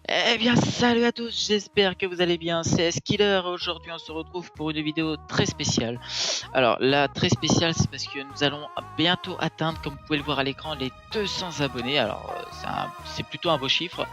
Eh bien, salut à tous, j'espère que vous allez bien, c'est Skiller. Aujourd'hui, on se retrouve pour une vidéo très spéciale. Alors, là, très spéciale, c'est parce que nous allons bientôt atteindre, comme vous pouvez le voir à l'écran, les 200 abonnés. Alors, c'est plutôt un beau chiffre,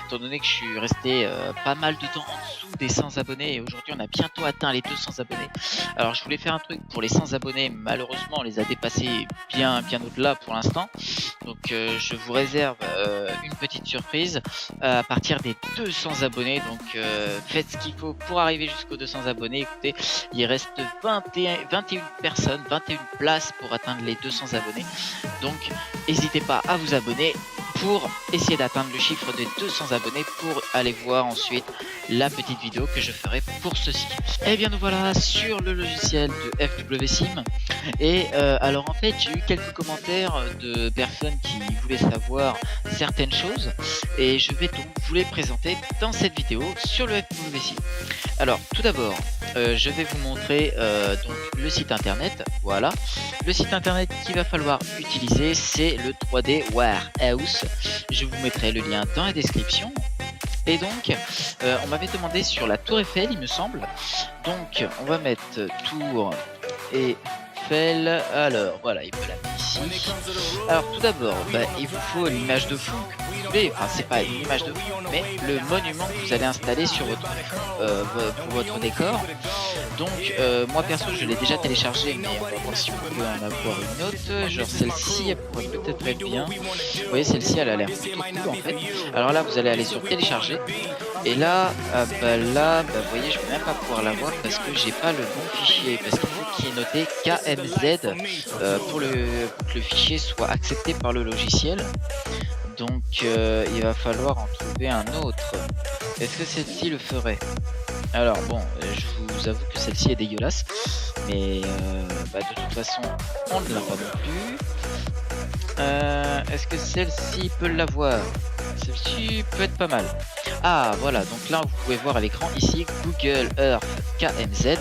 étant donné que je suis resté pas mal de temps en dessous des 100 abonnés, et aujourd'hui, on a bientôt atteint les 200 abonnés. Alors, je voulais faire un truc pour les 100 abonnés, malheureusement, on les a dépassés bien au-delà pour l'instant. Donc, je vous réserve une petite surprise à partir des 200 abonnés. Donc faites ce qu'il faut pour arriver jusqu'aux 200 abonnés. Écoutez, il reste 21 personnes, 21 places pour atteindre les 200 abonnés. Donc n'hésitez pas à vous abonner pour essayer d'atteindre le chiffre des 200 abonnés pour aller voir ensuite la petite vidéo que je ferai pour ceci. Et bien nous voilà sur le logiciel de FWSim. Et alors en fait j'ai eu quelques commentaires de personnes qui voulaient savoir certaines choses et je vais donc vous les présenter dans cette vidéo sur le FWSim. Alors tout d'abord je vais vous montrer donc le site internet. Voilà, le site internet qu'il va falloir utiliser, c'est le 3D Warehouse. Je vous mettrai le lien dans la description. Et donc on m'avait demandé sur la tour Eiffel, il me semble. Donc on va mettre tour Eiffel. Alors voilà, il me l'a mis ici. Alors tout d'abord, il vous faut l'image de fond que vous voulez, enfin c'est pas une image de fond, mais le monument que vous allez installer sur votre pour votre décor. Donc moi perso je l'ai déjà téléchargé, mais on va voir si on peut en avoir une autre. Genre celle-ci, elle pourrait peut-être être bien. Vous voyez, celle-ci elle a l'air plutôt cool en fait. Alors là vous allez aller sur télécharger. Et là, vous voyez, je vais même pas pouvoir la voir parce que j'ai pas le bon fichier, parce qu'il faut qu'il est noté KMZ pour que le fichier soit accepté par le logiciel. Donc il va falloir en trouver un autre. Est-ce que celle-ci le ferait? Alors bon, je vous avoue que celle-ci est dégueulasse, mais de toute façon, on ne l'a pas non plus. Est-ce que celle-ci peut l'avoir? Celle-ci peut être pas mal. Ah voilà, donc là vous pouvez voir à l'écran ici Google Earth KMZ.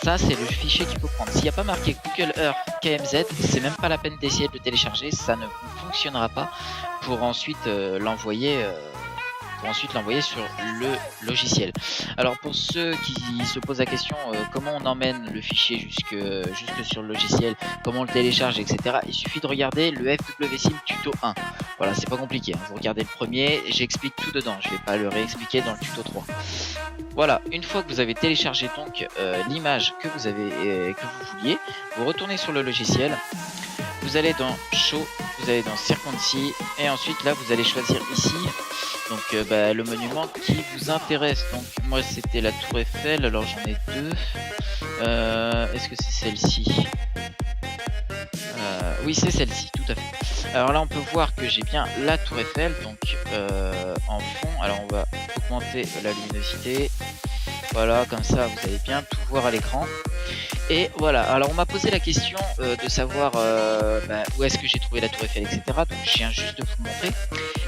Ça c'est le fichier qu'il faut prendre. S'il n'y a pas marqué Google Earth KMZ, c'est même pas la peine d'essayer de le télécharger, ça ne fonctionnera pas pour ensuite l'envoyer sur le logiciel. Alors pour ceux qui se posent la question comment on emmène le fichier jusque sur le logiciel, comment on le télécharge, etc. Il suffit de regarder le FWSim tuto 1. Voilà, c'est pas compliqué, hein. Vous regardez le premier, j'explique tout dedans, je vais pas le réexpliquer dans le tuto 3. Voilà, une fois que vous avez téléchargé donc l'image que vous vouliez, vous retournez sur le logiciel, vous allez dans Show, vous allez dans Circoncis, et ensuite là vous allez choisir ici donc le monument qui vous intéresse. Donc moi c'était la tour Eiffel, alors j'en ai deux. Est-ce que c'est celle-ci? Oui, c'est celle-ci, tout à fait. Alors là on peut voir que j'ai bien la tour Eiffel, donc en fond. Alors on va augmenter la luminosité. Voilà, comme ça vous allez bien tout voir à l'écran. Et voilà, alors on m'a posé la question de savoir où est-ce que j'ai trouvé la tour Eiffel, etc. Donc je viens juste de vous montrer.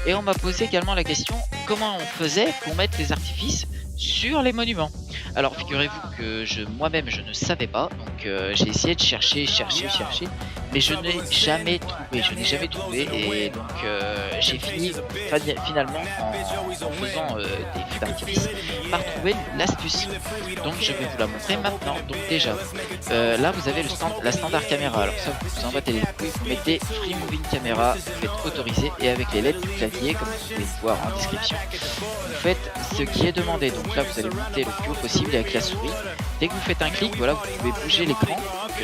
Et on m'a posé également la question comment on faisait pour mettre les artifices sur les monuments. Alors figurez-vous que moi-même je ne savais pas, donc j'ai essayé de chercher, mais je n'ai jamais trouvé, et donc j'ai fini finalement en faisant des feux d'artifice par trouver l'astuce. Donc je vais vous la montrer maintenant. Donc déjà, là vous avez la standard caméra. Alors ça vous en battez les couilles, vous mettez Free Moving Camera, vous faites autoriser, et avec les lettres du clavier, comme vous pouvez le voir en description, vous faites ce qui est demandé. Donc là vous allez monter le plus haut possible avec la souris. Dès que vous faites un clic, voilà, vous pouvez bouger l'écran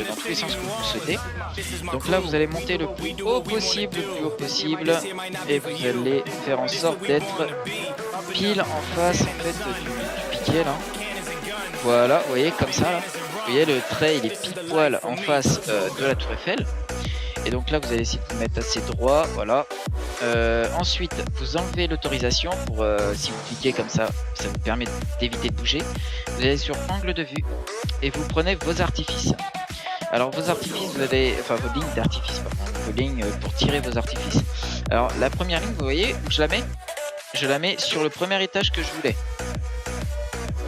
dans tous les sens que vous souhaitez. Donc là vous allez monter le plus haut possible, et vous allez faire en sorte d'être pile en face en fait du piquet là. Voilà, vous voyez, comme ça là. Vous voyez, le trait il est pile poil en face de la tour Eiffel. Et donc là vous allez essayer de vous mettre assez droit, voilà. Ensuite vous enlevez l'autorisation pour si vous cliquez comme ça, ça vous permet d'éviter de bouger. Vous allez sur angle de vue et vous prenez vos artifices. Alors vos artifices, vous avez, enfin vos lignes d'artifice, vos lignes pour tirer vos artifices. Alors la première ligne, vous voyez où je la mets? Je la mets sur le premier étage que je voulais.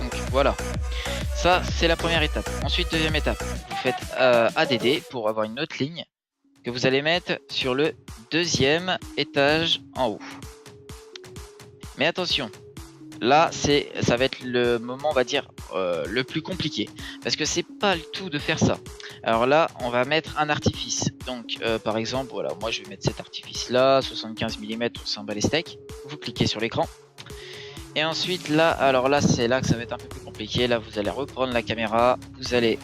Donc voilà, ça c'est la première étape. Ensuite deuxième étape, vous faites ADD pour avoir une autre ligne que vous allez mettre sur le deuxième étage en haut. Mais attention, là ça va être le moment, on va dire, le plus compliqué, parce que c'est pas le tout de faire ça. Alors là, on va mettre un artifice. Donc par exemple, voilà, moi je vais mettre cet artifice là, 75 mm, on s'en bat les steaks. Vous cliquez sur l'écran. Et ensuite là, alors là c'est là que ça va être un peu plus compliqué. Là vous allez reprendre la caméra, vous allez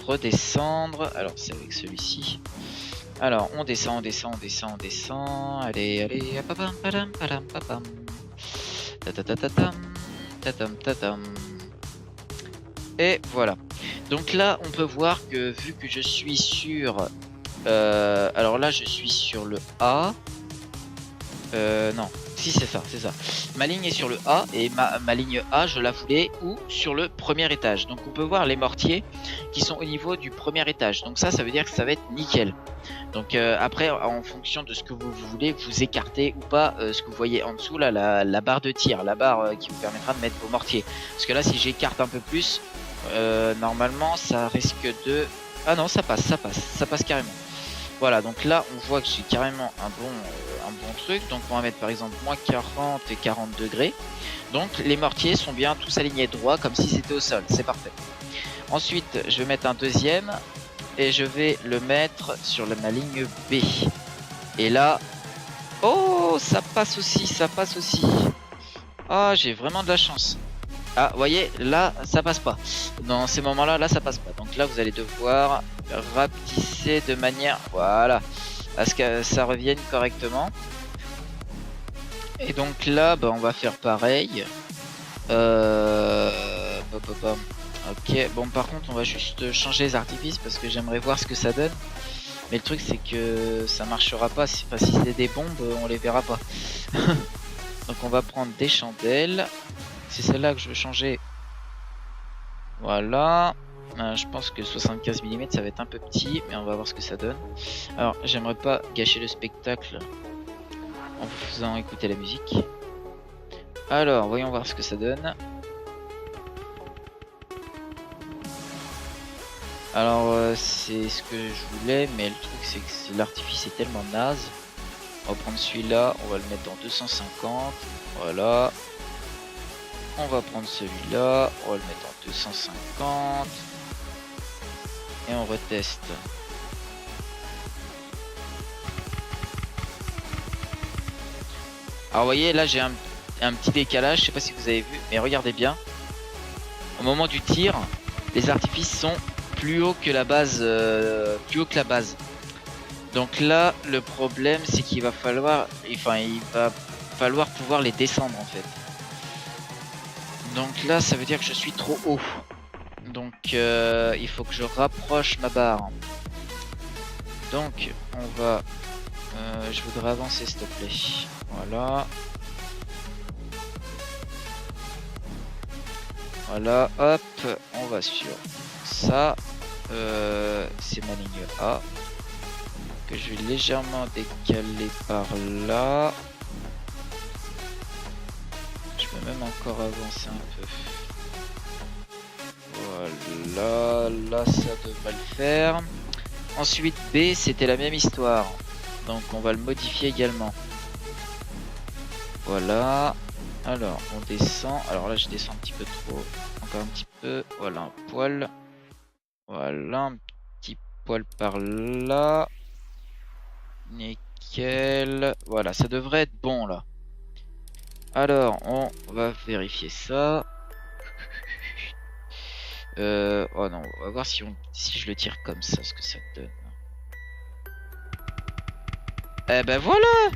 redescendre. Alors c'est avec celui-ci. Alors on descend, on descend, on descend, on descend. Allez, allez, papam, padam, padam, papam. Tatatatam, tatam, tatam. Et voilà. Donc là on peut voir que vu que je suis sur... alors là je suis sur le A. Non. Si c'est ça, c'est ça. Ma ligne est sur le A et ma ligne A je la voulais où sur le premier étage. Donc on peut voir les mortiers qui sont au niveau du premier étage. Donc ça veut dire que ça va être nickel. Donc après en fonction de ce que vous voulez, vous écartez ou pas ce que vous voyez en dessous là, la barre de tir, la barre qui vous permettra de mettre vos mortiers. Parce que là si j'écarte un peu plus, normalement ça risque de... Ah non, ça passe carrément. Voilà, donc là on voit que j'ai carrément un bon truc. Donc on va mettre par exemple moins 40 et 40 degrés. Donc les mortiers sont bien tous alignés droit comme si c'était au sol, c'est parfait. Ensuite je vais mettre un deuxième et je vais le mettre sur ma ligne B. Et là, oh, ça passe aussi, ça passe aussi. Ah, j'ai vraiment de la chance. Ah, vous voyez, là, ça passe pas. Dans ces moments-là, là, ça passe pas. Donc là, vous allez devoir rapetisser de manière, voilà, à ce que ça revienne correctement. Et donc là, bah, on va faire pareil. Ok, bon, par contre, on va juste changer les artifices parce que j'aimerais voir ce que ça donne. Mais le truc, c'est que ça marchera pas. Si c'est des bombes, on les verra pas. Donc, on va prendre des chandelles. C'est celle-là que je veux changer. Voilà. Je pense que 75 mm ça va être un peu petit, mais on va voir ce que ça donne. Alors, j'aimerais pas gâcher le spectacle en vous faisant écouter la musique. Alors, voyons voir ce que ça donne. Alors, c'est ce que je voulais, mais le truc, c'est que l'artifice est tellement naze. On va prendre celui-là, on va le mettre en 250. Voilà. On va prendre celui-là, on va le mettre en 250. Et on reteste. Alors vous voyez, là j'ai un petit décalage, je sais pas si vous avez vu, mais regardez bien. Au moment du tir, les artifices sont plus haut que la base. Donc là, le problème c'est qu'il va falloir... Enfin, il va falloir pouvoir les descendre en fait. Donc là, ça veut dire que je suis trop haut. Donc il faut que je rapproche ma barre. Donc on va... je voudrais avancer s'il te plaît. Voilà. Voilà, hop, on va sur ça. C'est ma ligne A. Que je vais légèrement décaler par là. Je peux même encore avancer un peu. Voilà, là ça devrait le faire. Ensuite B, c'était la même histoire. Donc on va le modifier également. Voilà. Alors on descend. Alors là je descends un petit peu trop. Encore un petit peu. Voilà un poil. Voilà un petit poil par là. Nickel. Voilà, ça devrait être bon là. Alors on va vérifier ça. Oh non, on va voir si je le tire comme ça, ce que ça donne. Eh ben voilà,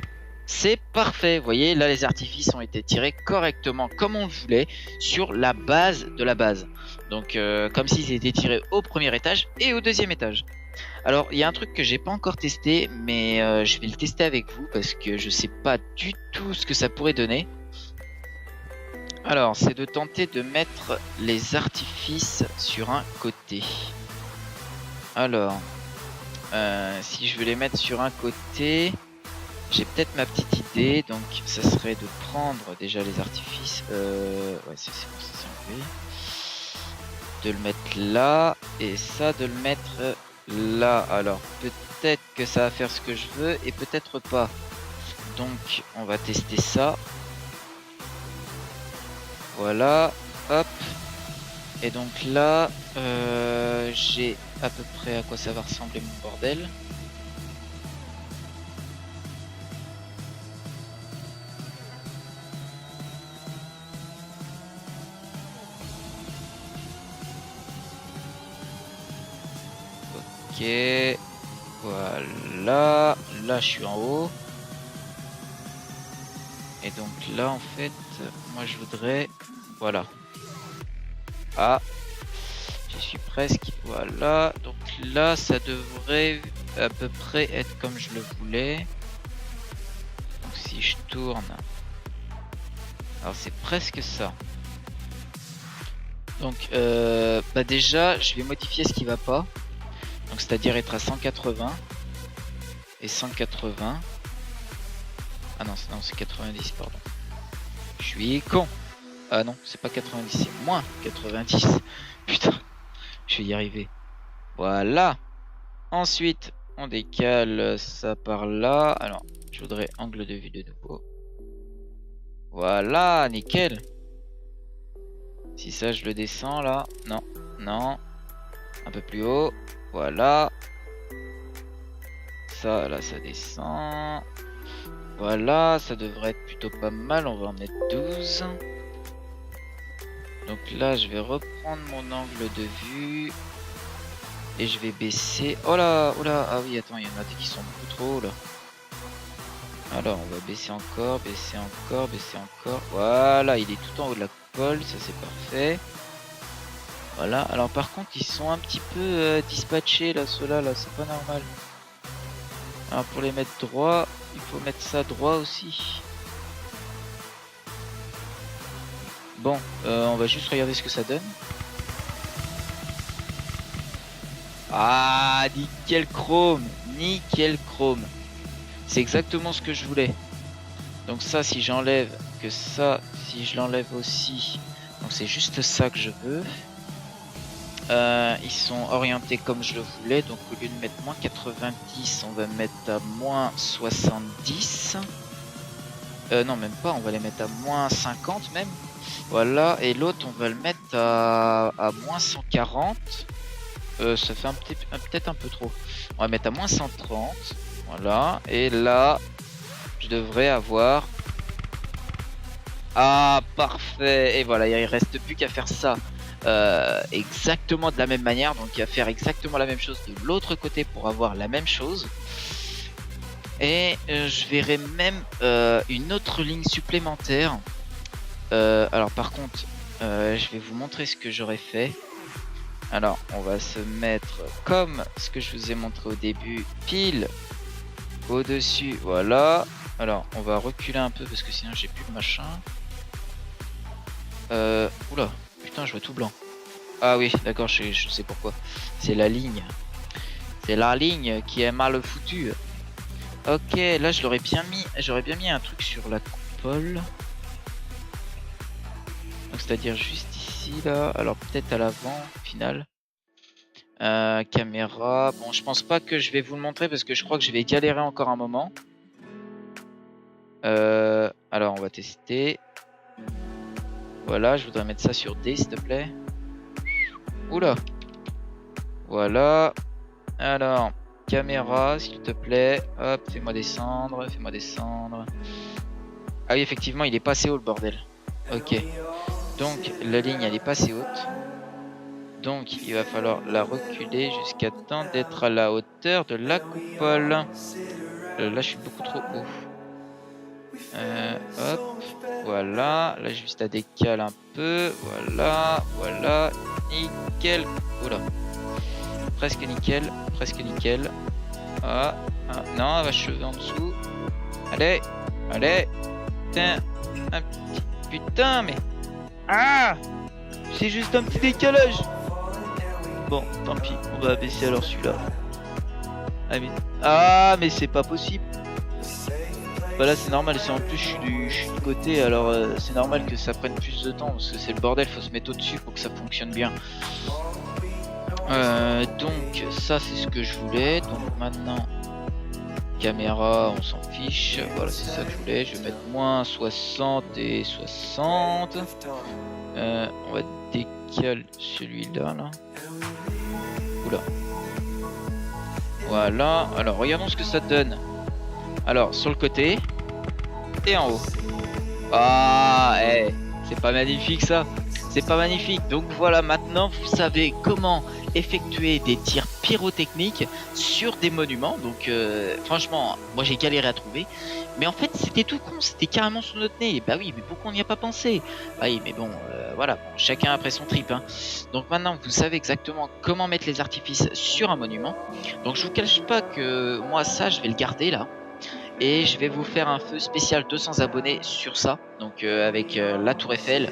c'est parfait. Vous voyez, là les artifices ont été tirés correctement comme on le voulait sur la base de la base. Donc comme s'ils étaient tirés au premier étage et au deuxième étage. Alors il y a un truc que j'ai pas encore testé, mais je vais le tester avec vous parce que je sais pas du tout ce que ça pourrait donner. Alors c'est de tenter de mettre les artifices sur un côté. Alors si je veux les mettre sur un côté, j'ai peut-être ma petite idée. Donc ça serait de prendre déjà les artifices. Ouais, c'est bon, ça s'est enlevé. De le mettre là et ça de le mettre là. Alors peut-être que ça va faire ce que je veux et peut-être pas. Donc on va tester ça. Voilà, hop. Et donc là, j'ai à peu près à quoi ça va ressembler mon bordel. Ok, voilà, là je suis en haut. Et donc là en fait, moi je voudrais, voilà. Ah, j'y suis presque, voilà. Donc là ça devrait à peu près être comme je le voulais. Donc si je tourne, alors c'est presque ça. Donc bah déjà je vais modifier ce qui va pas. Donc c'est-à-dire être à 180 et 180. Ah non, c'est 90, pardon. Je suis con. Ah non, c'est pas 90, c'est moins 90. Putain, je vais y arriver. Voilà. Ensuite, on décale ça par là. Alors, je voudrais angle de vue de nouveau. Voilà, nickel. Si ça, je le descends là. Non, non. Un peu plus haut. Voilà. Ça, là, ça descend. Voilà, ça devrait être plutôt pas mal. On va en mettre 12. Donc là, je vais reprendre mon angle de vue. Et je vais baisser. Oh là, oh là. Ah oui, attends, il y en a des qui sont beaucoup trop hauts là. Alors, on va baisser encore, baisser encore, baisser encore. Voilà, il est tout en haut de la coupole. Ça, c'est parfait. Voilà. Alors, par contre, ils sont un petit peu dispatchés là, ceux-là. Là, c'est pas normal. Alors, pour les mettre droit, il faut mettre ça droit aussi. Bon, on va juste regarder ce que ça donne. Ah, nickel chrome, nickel chrome. C'est exactement ce que je voulais. Donc ça, si j'enlève que ça, si je l'enlève aussi, donc c'est juste ça que je veux. Ils sont orientés comme je le voulais, donc au lieu de mettre moins 90, on va mettre à moins 70. Non, même pas, on va les mettre à moins 50 même. Voilà, et l'autre, on va le mettre à moins 140. Ça fait peut-être un peu trop. On va mettre à moins 130. Voilà, et là, je devrais avoir... Ah, parfait. Et voilà, il reste plus qu'à faire ça exactement de la même manière. Donc, à faire exactement la même chose de l'autre côté pour avoir la même chose. Et je verrai même une autre ligne supplémentaire. Alors, par contre, je vais vous montrer ce que j'aurais fait. Alors, on va se mettre comme ce que je vous ai montré au début, pile au-dessus. Voilà. Alors, on va reculer un peu parce que sinon j'ai plus le machin. Oula, putain, je vois tout blanc. Ah oui, d'accord, je sais pourquoi. C'est la ligne. C'est la ligne qui est mal foutue. Ok, là je l'aurais bien mis. J'aurais bien mis un truc sur la coupole. Donc c'est-à-dire juste ici là. Alors peut-être à l'avant, au final. Caméra. Bon, je pense pas que je vais vous le montrer parce que je crois que je vais galérer encore un moment. Alors on va tester. Voilà, je voudrais mettre ça sur D s'il te plaît. Oula. Voilà. Alors, caméra s'il te plaît. Hop, fais-moi descendre, fais-moi descendre. Ah oui, effectivement, il est pas assez haut le bordel. Ok. Donc, la ligne, elle est pas assez haute. Donc, il va falloir la reculer jusqu'à temps d'être à la hauteur de la coupole. Là, je suis beaucoup trop haut. Hop, voilà. Là, juste à décaler un peu. Voilà, voilà. Nickel. Oula. Presque nickel, presque nickel. Ah, ah non, elle va cheveux en dessous. Allez, allez. Putain, un petit... Putain, mais... Ah, c'est juste un petit décalage. Bon, tant pis, on va baisser alors celui-là. Ah, mais c'est pas possible. Bah là, c'est normal, c'est en plus, je suis du côté, alors c'est normal que ça prenne plus de temps, parce que c'est le bordel, faut se mettre au-dessus pour que ça fonctionne bien. Donc, ça, c'est ce que je voulais. Donc maintenant, caméra, on s'en fiche. Voilà, c'est ça que je voulais. Je vais mettre moins 60 et 60. On va décaler celui-là, là. Oula. Voilà. Alors, regardons ce que ça donne. Alors, sur le côté et en haut. Ah, c'est pas magnifique ça. C'est pas magnifique. Donc voilà, maintenant vous savez comment effectuer des tirs pyrotechniques sur des monuments. Donc franchement, moi j'ai galéré à trouver. Mais en fait, c'était tout con. C'était carrément sous notre nez. Bah oui, mais pourquoi on n'y a pas pensé? Bah oui, mais bon, voilà, bon, chacun après son trip. Hein. Donc maintenant, vous savez exactement comment mettre les artifices sur un monument. Donc je vous cache pas que moi ça, je vais le garder là. Et je vais vous faire un feu spécial 200 abonnés sur ça, donc avec la tour Eiffel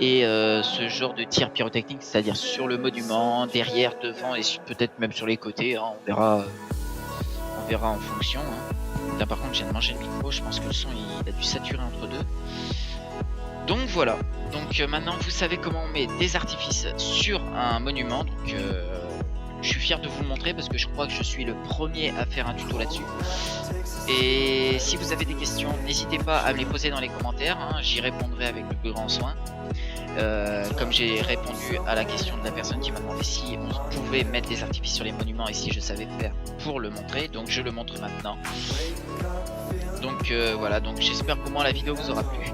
et ce genre de tir pyrotechnique, c'est-à-dire sur le monument, derrière, devant et peut-être même sur les côtés, hein, on verra en fonction. Hein. Là par contre je viens de manger le micro, je pense que le son il a dû saturer entre deux. Donc voilà, donc maintenant vous savez comment on met des artifices sur un monument, donc je suis fier de vous le montrer parce que je crois que je suis le premier à faire un tuto là-dessus. Et si vous avez des questions, n'hésitez pas à me les poser dans les commentaires, hein, j'y répondrai avec le plus grand soin. Comme j'ai répondu à la question de la personne qui m'a demandé si on pouvait mettre des artifices sur les monuments et si je savais faire pour le montrer, donc je le montre maintenant. Donc voilà, donc j'espère qu'au moins la vidéo vous aura plu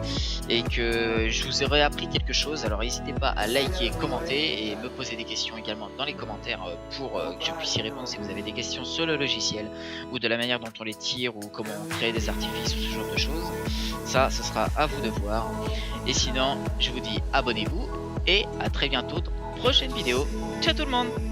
et que je vous aurai appris quelque chose. Alors n'hésitez pas à liker, commenter et me poser des questions également dans les commentaires pour que je puisse y répondre si vous avez des questions sur le logiciel ou de la manière dont on les tire ou comment créer des artifices ou ce genre de choses. Ça, ce sera à vous de voir. Et sinon, je vous dis abonnez-vous et à très bientôt dans une prochaine vidéo. Ciao tout le monde!